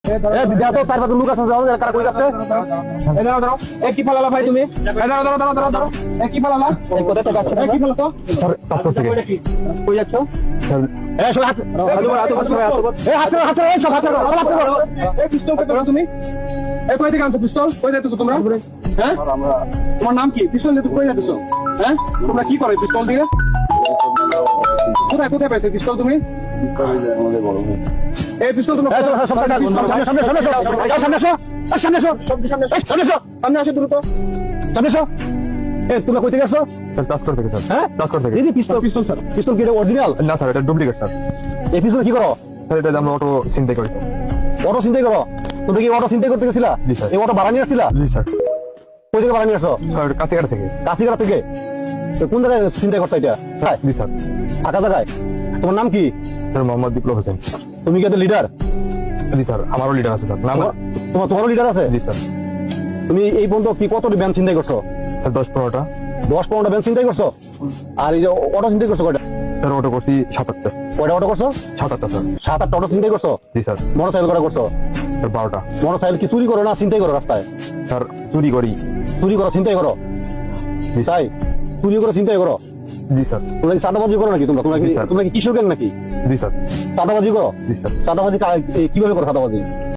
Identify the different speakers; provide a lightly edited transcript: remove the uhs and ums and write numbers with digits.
Speaker 1: তো চার পাঁচ লোক আছে কারা কই যাচ্ছে কি ফেলালা ভাই তুমি কি ফেলালা কোথায় থেকে আসছো কি ফেলাছো পাসপোর্ট থেকে কই যাচ্ছ পিস্তল তুমি কই থেকে আনছো পিস্তল কই যাইতেছো তোমরা হ্যাঁ তোমার নাম কি পিস্তল দিয়ে কই যাইতেছো হ্যাঁ তোমরা কি করে পিস্তল দিয়ে কোথায় কোথায় পাইছো পিস্তল তুমি এই পিস্তল তুমি সামনে আসো দ্রুত সামনে আসো তোমরা কই থেকে আসছো
Speaker 2: ট্রান্সফার থেকে স্যার
Speaker 1: হ্যাঁ
Speaker 2: ট্রান্সফার থেকে
Speaker 1: পিস্তল পিস্তল স্যার পিস্তল কি অরিজিনাল
Speaker 2: না স্যার এটা ডুপ্লিকেট স্যার
Speaker 1: এই পিস্তল কি করো
Speaker 2: স্যার এটা আমরা অটো চিন্তাই করি
Speaker 1: অটো চিন্তাই করো তুমি কি অটো চিন্তাই করতে গেছিলা
Speaker 2: জি স্যার
Speaker 1: এই অটো ভাড়া নিয়ে আসছিলা
Speaker 2: জি স্যার
Speaker 1: কই থেকে ভাড়া নিয়ে আসছো
Speaker 2: স্যার কাছাকাছি থেকে
Speaker 1: কাশিগাড়া থেকে তো কোন জায়গায় চিন্তাই করতে এটা হ্যাঁ
Speaker 2: জি স্যার
Speaker 1: ফাঁকা জায়গায় তোমার নাম কি
Speaker 2: স্যার মোহাম্মদ বিপ্লব হোসেন
Speaker 1: তুমি কি লিডার
Speaker 2: জি স্যার আমারও লিডার আছে স্যার নাম
Speaker 1: তোমারও লিডার আছে
Speaker 2: জি স্যার
Speaker 1: তুমি এই পর্যন্ত কি কতটি ব্যান চিন্তাই করছো
Speaker 2: স্যার 10-15টা
Speaker 1: 10-15টা ব্যান চিন্তাই করছো আর এই যে অটো চিন্তাই করছো কয়টা
Speaker 2: স্যার অটো করছি 7-8টা
Speaker 1: কয়টা অটো করছো
Speaker 2: 7-8টা স্যার
Speaker 1: 7-8টা অটো চিন্তাই করছো
Speaker 2: জি স্যার
Speaker 1: মোটরসাইকেল কয়টা করছো
Speaker 2: স্যার 12টা
Speaker 1: মোটরসাইকেল কি চুরি করো না চিন্তাই করো রাস্তায়
Speaker 2: স্যার চুরি করি
Speaker 1: চুরি করো চিন্তাই করো
Speaker 2: জি স্যার
Speaker 1: তাই চুরি করো চিন্তাই করো
Speaker 2: জি স্যার
Speaker 1: তোমরা কি চাঁদাবাজি করো নাকি তোমরা তোমরা কি
Speaker 2: জি, স্যার।
Speaker 1: তোমরা কি কিশোর গ্যাং নাকি
Speaker 2: জি স্যার
Speaker 1: চাঁদাবাজি করো
Speaker 2: জি স্যার
Speaker 1: চাঁদাবাজি কিভাবে করো চাঁদাবাজি